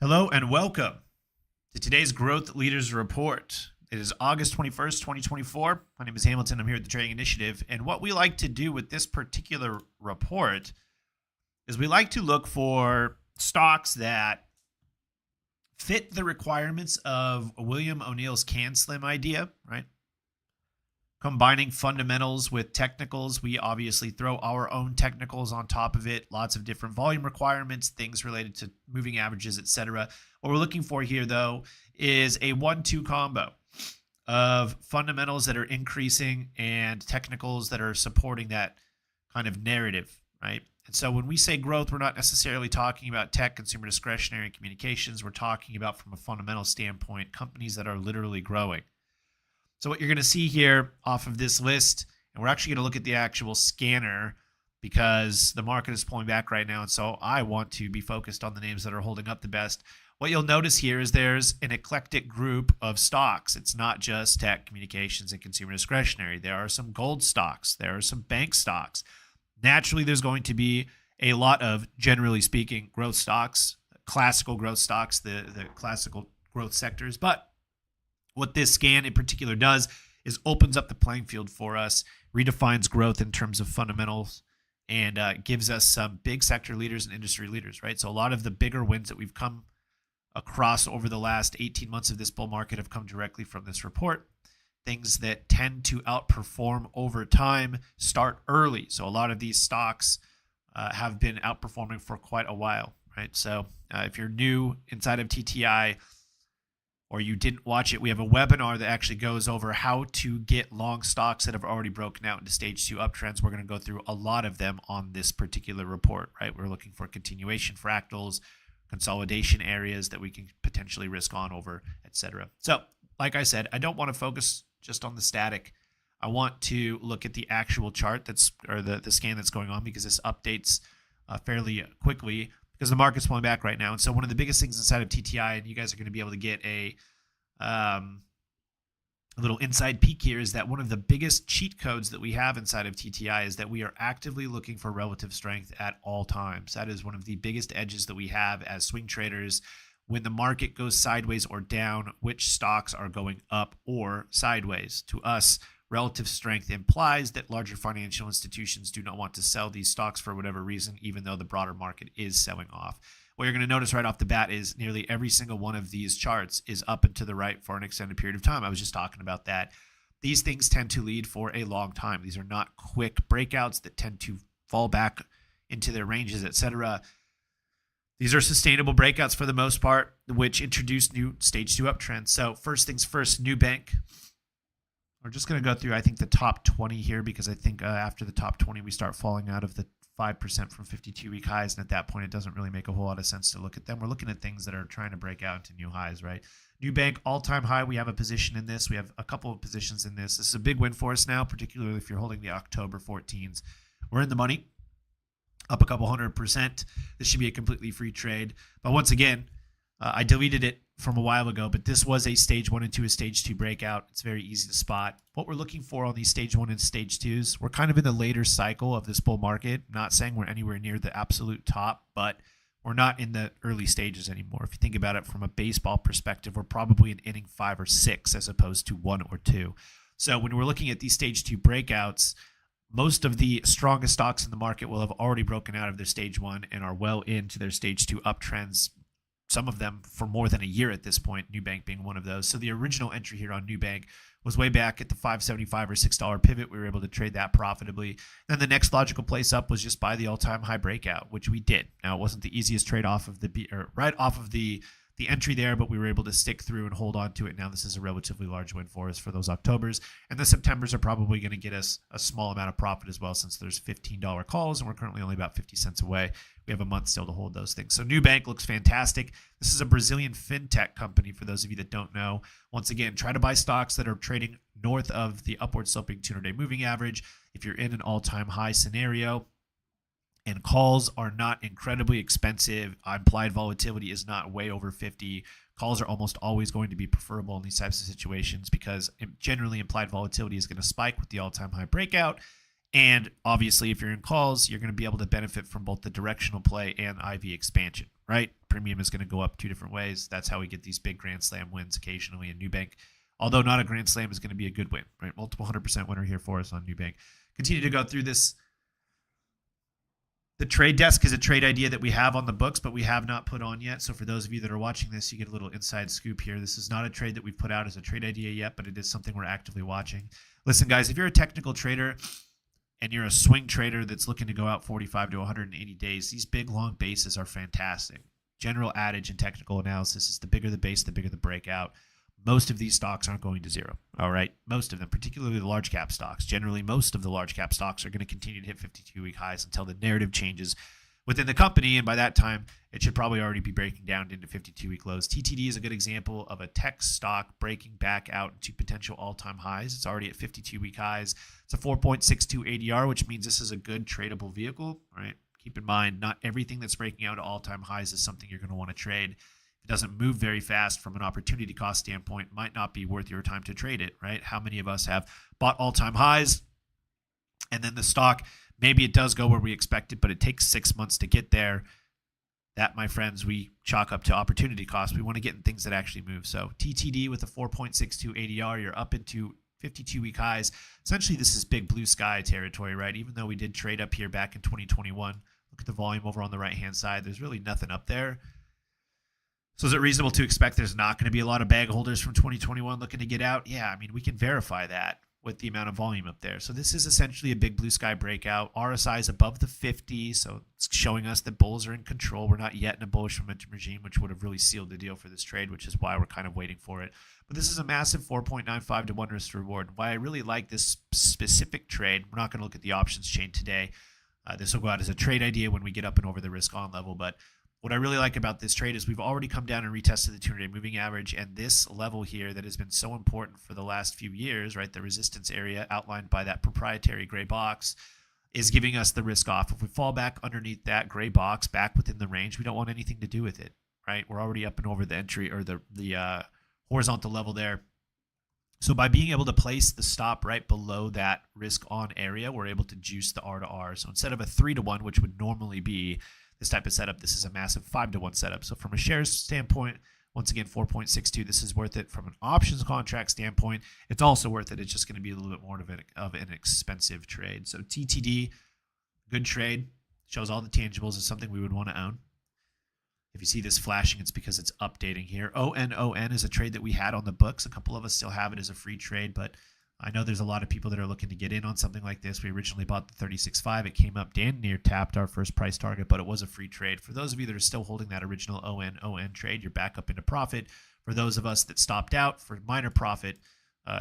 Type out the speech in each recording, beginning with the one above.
Hello and welcome to today's Growth Leaders Report. It is August 21st, 2024. My name is Hamilton. I'm here at the Trading Initiative. And what we like to do with this particular report is we like to look for stocks that fit the requirements of William O'Neill's Can Slim idea, right? Combining fundamentals with technicals. We obviously throw our own technicals on top of it, lots of different volume requirements, things related to moving averages, etc. What we're looking for here, though, is a 1-2 combo of fundamentals that are increasing and technicals that are supporting that kind of narrative, right? And so when we say growth, we're not necessarily talking about tech, consumer discretionary, communications. We're talking about, from a fundamental standpoint, companies that are literally growing. So what you're going to see here off of this list, and we're actually going to look at the actual scanner because the market is pulling back right now, and so I want to be focused on the names that are holding up the best. What you'll notice here is there's an eclectic group of stocks. It's not just tech, communications, and consumer discretionary. There are some gold stocks. There are some bank stocks. Naturally, there's going to be a lot of, generally speaking, growth stocks, classical growth stocks, the classical growth sectors, but what this scan in particular does is opens up the playing field for us, redefines growth in terms of fundamentals, and gives us some big sector leaders and industry leaders, right? So a lot of the bigger wins that we've come across over the last 18 months of this bull market have come directly from this report. Things that tend to outperform over time start early. So a lot of these stocks have been outperforming for quite a while, right? So if you're new inside of TTI, or you didn't watch it, we have a webinar that actually goes over how to get long stocks that have already broken out into stage 2 uptrends. We're going to go through a lot of them on this particular report, right? We're looking for continuation fractals, consolidation areas that we can potentially risk on over, etc. So, like I said, I don't want to focus just on the static. I want to look at the actual chart the scan that's going on, because this updates fairly quickly, because the market's pulling back right now. And so one of the biggest things inside of TTI, and you guys are going to be able to get a little inside peek here, is that one of the biggest cheat codes that we have inside of TTI is that we are actively looking for relative strength at all times. That is one of the biggest edges that we have as swing traders. When the market goes sideways or down, which stocks are going up or sideways? To us, relative strength implies that larger financial institutions do not want to sell these stocks for whatever reason, even though the broader market is selling off. What you're going to notice right off the bat is nearly every single one of these charts is up and to the right for an extended period of time. I was just talking about that. These things tend to lead for a long time. These are not quick breakouts that tend to fall back into their ranges, etc. These are sustainable breakouts for the most part, which introduce new stage 2 uptrends. So first things first, new bank. We're just going to go through, I think, the top 20 here, because I think after the top 20, we start falling out of the 5% from 52-week highs. And at that point, it doesn't really make a whole lot of sense to look at them. We're looking at things that are trying to break out into new highs, right? New bank, all-time high. We have a position in this. We have a couple of positions in this. This is a big win for us now, particularly if you're holding the October 14s. We're in the money, up a couple 100%. This should be a completely free trade. But once again, I deleted it from a while ago, but this was a stage 1 and 2, a stage 2 breakout. It's very easy to spot. What we're looking for on these stage 1 and stage 2s, we're kind of in the later cycle of this bull market. Not saying we're anywhere near the absolute top, but we're not in the early stages anymore. If you think about it from a baseball perspective, we're probably in inning 5 or 6 as opposed to 1 or 2. So when we're looking at these stage 2 breakouts, most of the strongest stocks in the market will have already broken out of their stage 1 and are well into their stage 2 uptrends. Some of them for more than a year at this point, Nubank being one of those. So the original entry here on Nubank was way back at the $5.75 or $6 pivot. We were able to trade that profitably. Then the next logical place up was just buy the all-time high breakout, which we did. Now, it wasn't the easiest trade off of right off of the entry there, but we were able to stick through and hold on to it. Now this is a relatively large win for us for those Octobers. And the Septembers are probably going to get us a small amount of profit as well, since there's $15 calls and we're currently only about 50 cents away. We have a month still to hold those things. So Nubank looks fantastic. This is a Brazilian fintech company, for those of you that don't know. Once again, try to buy stocks that are trading north of the upward sloping 200-day moving average. If you're in an all-time high scenario, and calls are not incredibly expensive, implied volatility is not way over 50. Calls are almost always going to be preferable in these types of situations, because generally implied volatility is going to spike with the all-time high breakout. And obviously, if you're in calls, you're going to be able to benefit from both the directional play and IV expansion, right? Premium is going to go up 2 different ways. That's how we get these big Grand Slam wins occasionally in Nubank. Although not a Grand Slam is going to be a good win, right? Multiple 100% winner here for us on Nubank. Continue to go through this. The trade desk is a trade idea that we have on the books, but we have not put on yet. So for those of you that are watching this, you get a little inside scoop here. This is not a trade that we've put out as a trade idea yet, but it is something we're actively watching. Listen, guys, if you're a technical trader and you're a swing trader that's looking to go out 45 to 180 days, these big, long bases are fantastic. General adage in technical analysis is the bigger the base, the bigger the breakout. Most of these stocks aren't going to zero, all right? Most of them, particularly the large cap stocks. Generally, most of the large cap stocks are going to continue to hit 52-week highs until the narrative changes within the company, and by that time, it should probably already be breaking down into 52-week lows. TTD is a good example of a tech stock breaking back out into potential all-time highs. It's already at 52-week highs. It's a 4.62 ADR, which means this is a good tradable vehicle, right? Keep in mind, not everything that's breaking out to all-time highs is something you're going to want to trade. It doesn't move very fast from an opportunity cost standpoint, might not be worth your time to trade it, right? How many of us have bought all-time highs and then the stock, maybe it does go where we expect it, but it takes 6 months to get there. That, my friends, we chalk up to opportunity cost. We want to get in things that actually move. So TTD with a 4.62 ADR, you're up into 52-week highs. Essentially, this is big blue sky territory, right? Even though we did trade up here back in 2021, look at the volume over on the right-hand side. There's really nothing up there. So is it reasonable to expect there's not going to be a lot of bag holders from 2021 looking to get out? Yeah, I mean, we can verify that with the amount of volume up there. So this is essentially a big blue sky breakout. RSI is above the 50, so it's showing us that bulls are in control. We're not yet in a bullish momentum regime, which would have really sealed the deal for this trade, which is why we're kind of waiting for it. But this is a massive 4.95 to 1 risk to reward. Why I really like this specific trade, we're not going to look at the options chain today. This will go out as a trade idea when we get up and over the risk on level, but what I really like about this trade is we've already come down and retested the 200-day moving average, and this level here that has been so important for the last few years, right, the resistance area outlined by that proprietary gray box, is giving us the risk off. If we fall back underneath that gray box, back within the range, we don't want anything to do with it, right? We're already up and over the entry or the horizontal level there. So by being able to place the stop right below that risk on area, we're able to juice the R to R. So instead of a 3 to 1, which would normally be this type of setup, this is a massive 5 to 1 setup. So from a shares standpoint, once again, 4.62, this is worth it. From an options contract standpoint, it's also worth it. It's just going to be a little bit more of an expensive trade. So TTD, good trade, shows all the tangibles. It's something we would want to own. If you see this flashing, it's because it's updating here. ONNN is a trade that we had on the books. A couple of us still have it as a free trade, but I know there's a lot of people that are looking to get in on something like this. We originally bought the 36.5. It came up damn near tapped our first price target, but it was a free trade. For those of you that are still holding that original ONNN trade, you're back up into profit. For those of us that stopped out for minor profit,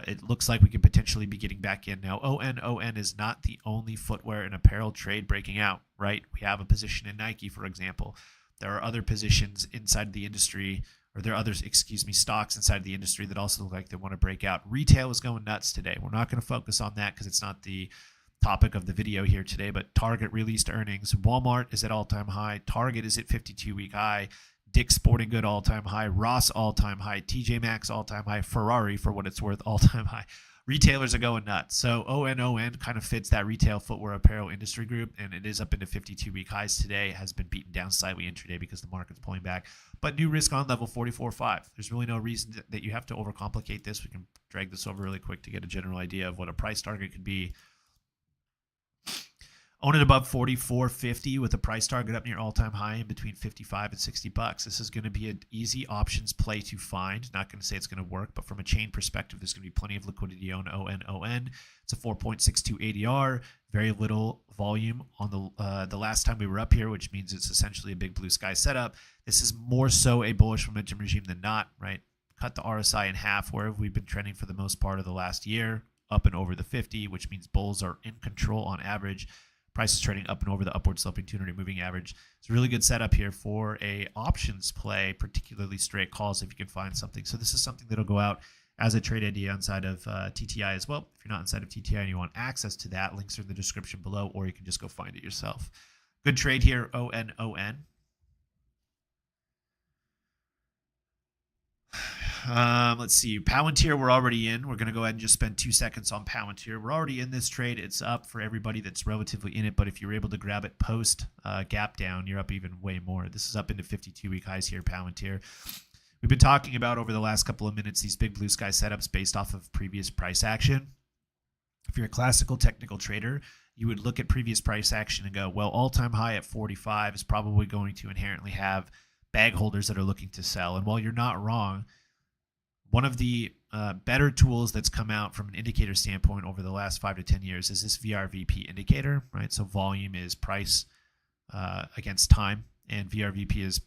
it looks like we could potentially be getting back in. Now, ONNN is not the only footwear and apparel trade breaking out, right? We have a position in Nike, for example. There are other positions inside the industry, or there are others, stocks inside the industry that also look like they want to break out. Retail is going nuts today. We're not going to focus on that because it's not the topic of the video here today, but Target released earnings. Walmart is at all-time high. Target is at 52-week high. Dick's Sporting Good all-time high. Ross all-time high. TJ Maxx all-time high. Ferrari, for what it's worth, all-time high. Retailers are going nuts. So ONNN kind of fits that retail footwear apparel industry group, and it is up into 52-week highs today. It has been beaten down slightly intraday because the market's pulling back. But new risk on level 44.5. There's really no reason that you have to overcomplicate this. We can drag this over really quick to get a general idea of what a price target could be. Own it above 44.50 with a price target up near all-time high in between 55 and 60 bucks. This is going to be an easy options play to find. Not going to say it's going to work, but from a chain perspective, there's going to be plenty of liquidity on ONNN. It's a 4.62 ADR, very little volume on the last time we were up here, which means it's essentially a big blue sky setup. This is more so a bullish momentum regime than not, right? Cut the RSI in half. Where have we been trending for the most part of the last year? Up and over the 50, which means bulls are in control on average. Price is trading up and over the upward sloping 200 moving average. It's a really good setup here for a options play, particularly straight calls if you can find something. So this is something that'll go out as a trade idea inside of TTI as well. If you're not inside of TTI and you want access to that, links are in the description below, or you can just go find it yourself. Good trade here, ONNN. Let's see. Palantir, we're already in. We're going to go ahead and just spend 2 seconds on Palantir. We're already in this trade. It's up for everybody that's relatively in it, but if you're able to grab it post gap down, you're up even way more. This is up into 52-week highs here, Palantir. We've been talking about over the last couple of minutes these big blue sky setups based off of previous price action. If you're a classical technical trader, you would look at previous price action and go, well, all-time high at 45 is probably going to inherently have bag holders that are looking to sell. And while you're not wrong, one of the better tools that's come out from an indicator standpoint over the last 5 to 10 years is this VRVP indicator, right? So volume is price against time, and VRVP is,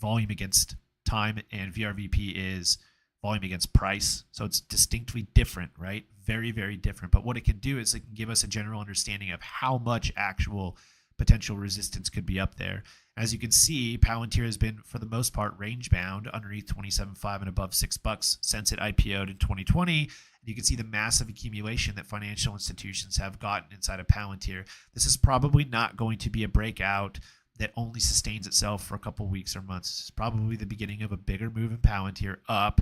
volume against time, and VRVP is volume against price. So it's distinctly different, right? Very, very different. But what it can do is it can give us a general understanding of how much actual potential resistance could be up there. As you can see, Palantir has been, for the most part, range bound underneath 27.5 and above $6 since it IPO'd in 2020. And you can see the massive accumulation that financial institutions have gotten inside of Palantir. This is probably not going to be a breakout that only sustains itself for a couple weeks or months. It's probably the beginning of a bigger move in Palantir up.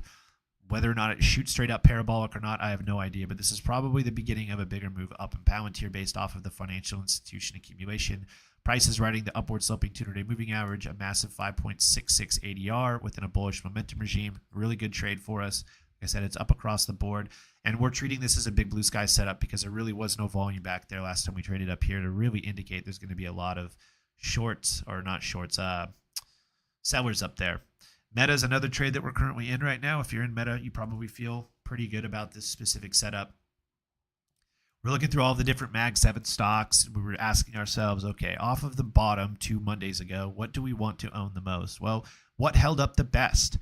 Whether or not it shoots straight up parabolic or not, I have no idea. But this is probably the beginning of a bigger move up in Palantir based off of the financial institution accumulation. Price is riding the upward sloping 200-day moving average, a massive 5.66 ADR within a bullish momentum regime. Really good trade for us. Like I said, it's up across the board. And we're treating this as a big blue sky setup because there really was no volume back there last time we traded up here to really indicate there's going to be a lot of sellers up there. Meta is another trade that we're currently in right now. If you're in Meta, you probably feel pretty good about this specific setup. We're looking through all the different Mag 7 stocks. We were asking ourselves, okay, off of the bottom 2 Mondays ago, what do we want to own the most? Well, what held up the best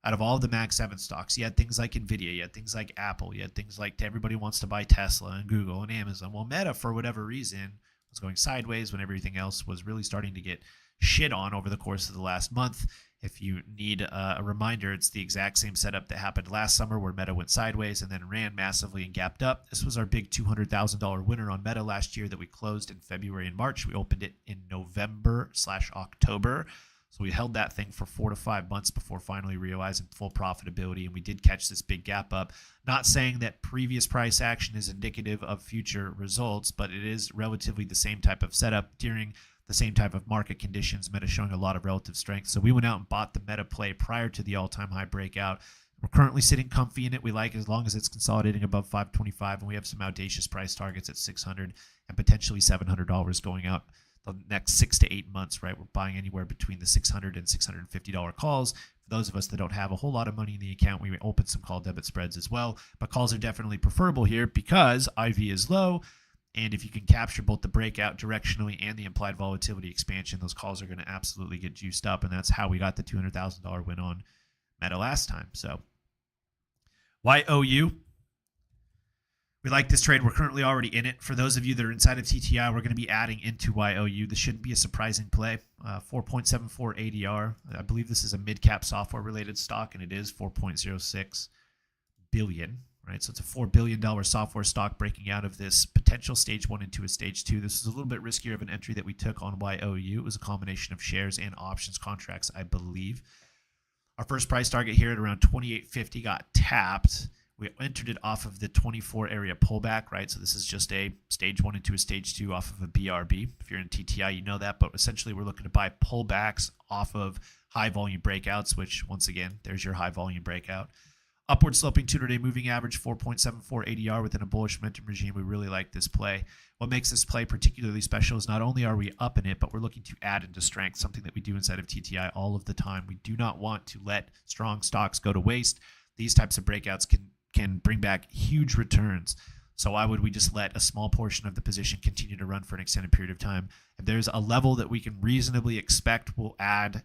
out of all of the Mag 7 stocks? You had things like NVIDIA, you had things like Apple, you had things like everybody wants to buy Tesla and Google and Amazon. Well, Meta, for whatever reason, was going sideways when everything else was really starting to get shit on over the course of the last month. If you need a reminder, it's the exact same setup that happened last summer where Meta went sideways and then ran massively and gapped up. This was our big $200,000 winner on Meta last year that we closed in February and March. We opened it in November/October. So we held that thing for 4 to 5 months before finally realizing full profitability, and we did catch this big gap up. Not saying that previous price action is indicative of future results, but it is relatively the same type of setup during the same type of market conditions. Meta showing a lot of relative strength. So we went out and bought the Meta play prior to the all-time high breakout. We're currently sitting comfy in it. We like as long as it's consolidating above 525, and we have some audacious price targets at $600 and potentially $700 going out the next 6 to 8 months, right? We're buying anywhere between the $600 and $650 calls. For those of us that don't have a whole lot of money in the account, we open some call debit spreads as well. But calls are definitely preferable here because IV is low. And if you can capture both the breakout directionally and the implied volatility expansion, those calls are going to absolutely get juiced up. And that's how we got the $200,000 win on Meta last time. So YOU. We like this trade. We're currently already in it. For those of you that are inside of TTI, we're going to be adding into YOU. This shouldn't be a surprising play. 4.74 ADR. I believe this is a mid-cap software-related stock, and it is 4.06 billion. Right, so it's a $4 billion software stock breaking out of this potential stage 1 into a stage 2. This is a little bit riskier of an entry that we took on YOU. It was a combination of shares and options contracts, I believe. Our first price target here at around 28.50 got tapped. We entered it off of the 24 area pullback, right? So this is just a stage 1 into a stage 2 off of a BRB. If you're in TTI, you know that. But essentially, we're looking to buy pullbacks off of high volume breakouts, which once again, there's your high volume breakout. Upward sloping 200-day moving average, 4.74 ADR within a bullish momentum regime. We really like this play. What makes this play particularly special is not only are we up in it, but we're looking to add into strength, something that we do inside of TTI all of the time. We do not want to let strong stocks go to waste. These types of breakouts can bring back huge returns. So why would we just let a small portion of the position continue to run for an extended period of time? If there's a level that we can reasonably expect will act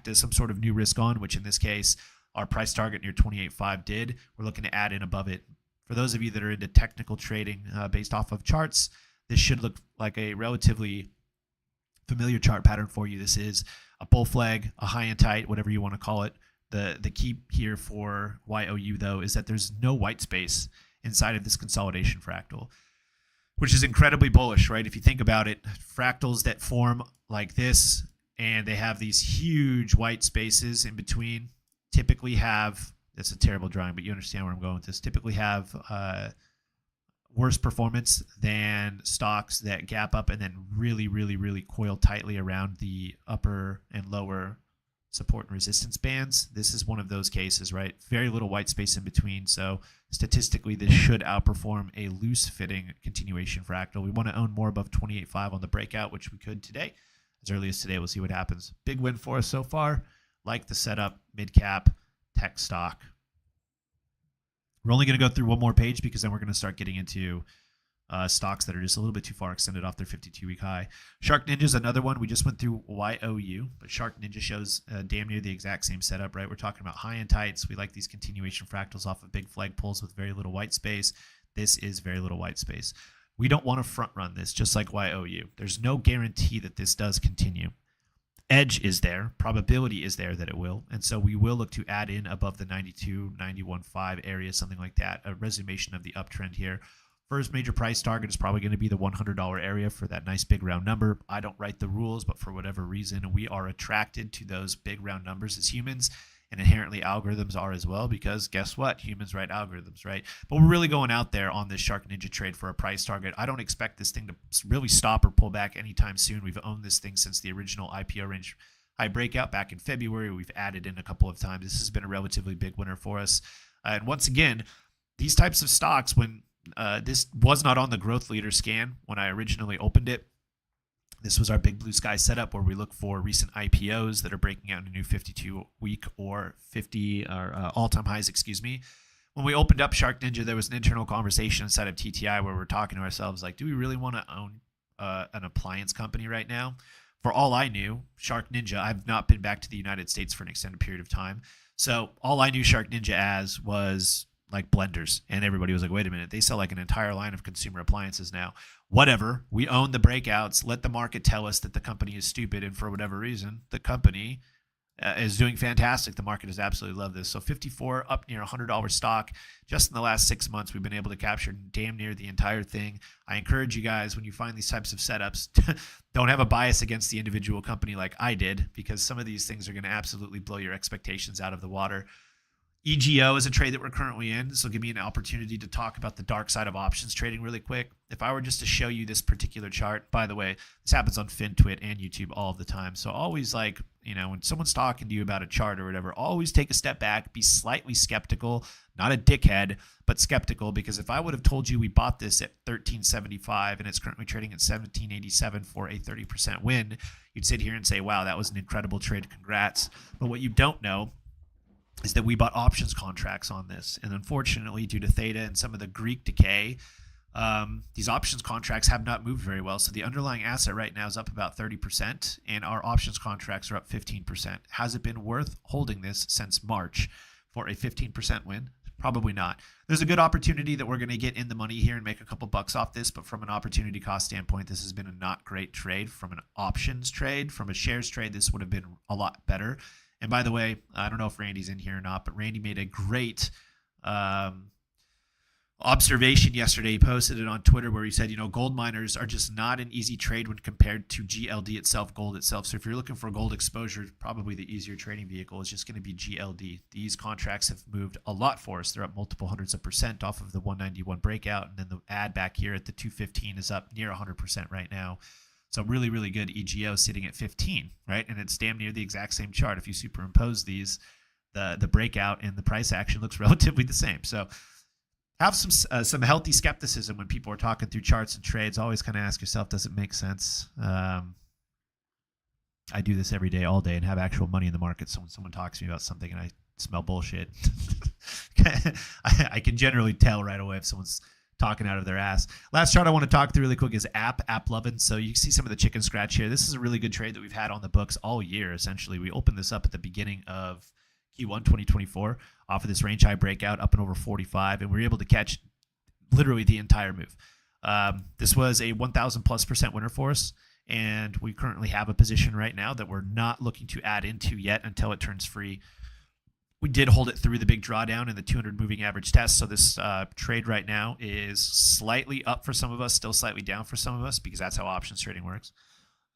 as some sort of new risk on, which in this case, our price target near 28.5 did. We're looking to add in above it. For those of you that are into technical trading based off of charts, this should look like a relatively familiar chart pattern for you. This is a bull flag, a high and tight, whatever you want to call it. The key here for YOU, though, is that there's no white space inside of this consolidation fractal, which is incredibly bullish, right? If you think about it, fractals that form like this and they have these huge white spaces in between typically have It's a terrible drawing, but you understand where I'm going with this. Typically have worse performance than stocks that gap up and then really, really, really coil tightly around the upper and lower support and resistance bands. This is one of those cases, right? Very little white space in between. So statistically, this should outperform a loose fitting continuation fractal. We want to own more above 28.5 on the breakout, which we could today. As early as today, we'll see what happens. Big win for us so far. Like the setup, mid cap, tech stock. We're only going to go through one more page because then we're going to start getting into stocks that are just a little bit too far extended off their 52-week high. SharkNinja is another one. We just went through YOU, but SharkNinja shows damn near the exact same setup, right? We're talking about high and tights. We like these continuation fractals off of big flag pulls with very little white space. This is very little white space. We don't want to front run this, just like YOU. There's no guarantee that this does continue. Edge is there, probability is there that it will, and so we will look to add in above the 92, 91.5 area, something like that, a resummation of the uptrend here. First major price target is probably going to be the $100 area for that nice big round number. I don't write the rules, but for whatever reason, we are attracted to those big round numbers as humans, and inherently algorithms are as well, because guess what? Humans write algorithms, right? But we're really going out there on this SharkNinja trade for a price target. I don't expect this thing to really stop or pull back anytime soon. We've owned this thing since the original IPO range high breakout back in February. We've added in a couple of times. This has been a relatively big winner for us. And once again, these types of stocks, when this was not on the growth leader scan when I originally opened it, this was our big blue sky setup where we look for recent IPOs that are breaking out a new 52-week or 50 or all-time highs, When we opened up SharkNinja, there was an internal conversation inside of TTI where we're talking to ourselves like, do we really want to own an appliance company right now? For all I knew, SharkNinja, I've not been back to the United States for an extended period of time. So all I knew SharkNinja as was like blenders, and everybody was like, wait a minute, they sell like an entire line of consumer appliances now. Whatever, we own the breakouts. Let the market tell us that the company is stupid, and for whatever reason, the company is doing fantastic. The market has absolutely loved this. So 54 up near $100 stock. Just in the last 6 months, we've been able to capture damn near the entire thing. I encourage you guys, when you find these types of setups, don't have a bias against the individual company like I did, because some of these things are going to absolutely blow your expectations out of the water. EGO is a trade that we're currently in. This will give me an opportunity to talk about the dark side of options trading really quick. If I were just to show you this particular chart, by the way, this happens on FinTwit and YouTube all of the time. So always, like, you know, when someone's talking to you about a chart or whatever, always take a step back, be slightly skeptical, not a dickhead, but skeptical, because if I would have told you we bought this at 13.75 and it's currently trading at 17.87 for a 30% win, you'd sit here and say, wow, that was an incredible trade. Congrats. But what you don't know is that we bought options contracts on this. And unfortunately, due to theta and some of the Greek decay, these options contracts have not moved very well. So the underlying asset right now is up about 30%, and our options contracts are up 15%. Has it been worth holding this since March for a 15% win? Probably not. There's a good opportunity that we're going to get in the money here and make a couple bucks off this, but from an opportunity cost standpoint, this has been a not great trade. From an options trade, from a shares trade, this would have been a lot better. And by the way, I don't know if Randy's in here or not, but Randy made a great observation yesterday. He posted it on Twitter where he said, you know, gold miners are just not an easy trade when compared to GLD itself, gold itself. So if you're looking for gold exposure, probably the easier trading vehicle is just going to be GLD. These contracts have moved a lot for us. They're up multiple hundreds of percent off of the 191 breakout. And then the add back here at the 215 is up near 100% right now. So really, really good EGO sitting at 15, right? And it's damn near the exact same chart. If you superimpose these, the breakout and the price action looks relatively the same. So have some healthy skepticism when people are talking through charts and trades. Always kind of ask yourself, does it make sense? I do this every day, all day, and have actual money in the market. So when someone talks to me about something and I smell bullshit, I can generally tell right away if someone's talking out of their ass. Last chart I want to talk through really quick is app loving. So you see some of the chicken scratch here. This is a really good trade that we've had on the books all year. Essentially, we opened this up at the beginning of Q1 2024 off of this range high breakout up and over 45, and we were able to catch literally the entire move. This was a 1,000+% winner for us, and we currently have a position right now that we're not looking to add into yet until it turns free. We did hold it through the big drawdown in the 200 moving average test. So this trade right now is slightly up for some of us, still slightly down for some of us, because that's how options trading works.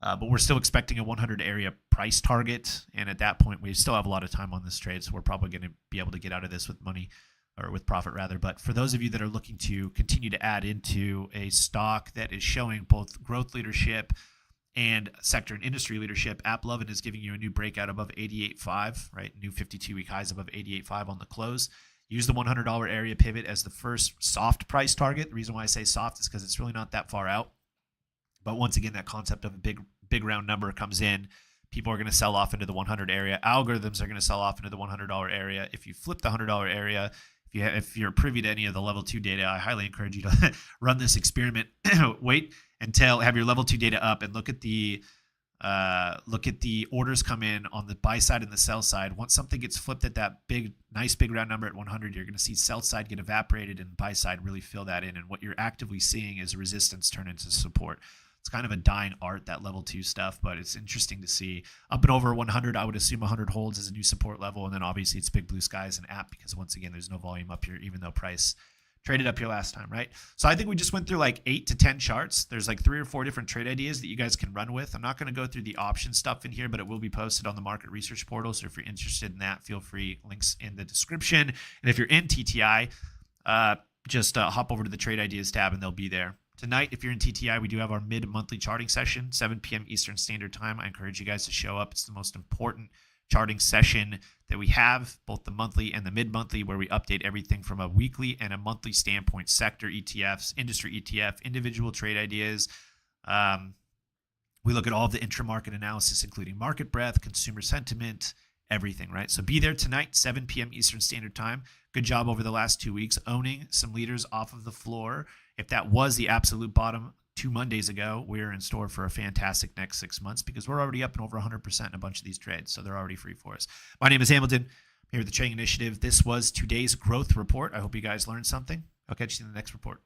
But we're still expecting a 100 area price target. And at that point, we still have a lot of time on this trade. So we're probably going to be able to get out of this with money, or with profit rather. But for those of you that are looking to continue to add into a stock that is showing both growth leadership and sector and industry leadership, AppLovin is giving you a new breakout above 88.5, right? New 52-week highs above 88.5 on the close. Use the $100 area pivot as the first soft price target. The reason why I say soft is because it's really not that far out. But once again, that concept of a big round number comes in. People are going to sell off into the 100 area. Algorithms are going to sell off into the $100 area. If you flip the $100 area, if you're privy to any of the level 2 data, I highly encourage you to run this experiment. Wait until have your level 2 data up and look at the orders come in on the buy side and the sell side. Once something gets flipped at that nice big round number at 100, you're going to see sell side get evaporated and buy side really fill that in. And what you're actively seeing is resistance turn into support. It's kind of a dying art, that level 2 stuff, but it's interesting to see. Up and over 100, I would assume 100 holds as a new support level, and then obviously it's big blue skies and app, because once again, there's no volume up here, even though price traded up here last time, right? So I think we just went through like 8 to 10 charts. There's like 3 or 4 different trade ideas that you guys can run with. I'm not going to go through the option stuff in here, but it will be posted on the market research portal. So if you're interested in that, feel free, links in the description. And if you're in TTI, just hop over to the trade ideas tab and they'll be there. Tonight, if you're in TTI, we do have our mid-monthly charting session, 7 p.m. Eastern Standard Time. I encourage you guys to show up. It's the most important charting session that we have, both the monthly and the mid-monthly, where we update everything from a weekly and a monthly standpoint, sector ETFs, industry ETF, individual trade ideas. We look at all of the intra-market analysis, including market breadth, consumer sentiment, everything, right? So be there tonight, 7 p.m. Eastern Standard Time. Good job over the last 2 weeks, owning some leaders off of the floor. If that was the absolute bottom 2 Mondays ago, we're in store for a fantastic next 6 months, because we're already up and over 100% in a bunch of these trades. So they're already free for us. My name is Hamilton. I'm here with the Trading Initiative. This was today's growth report. I hope you guys learned something. I'll catch you in the next report.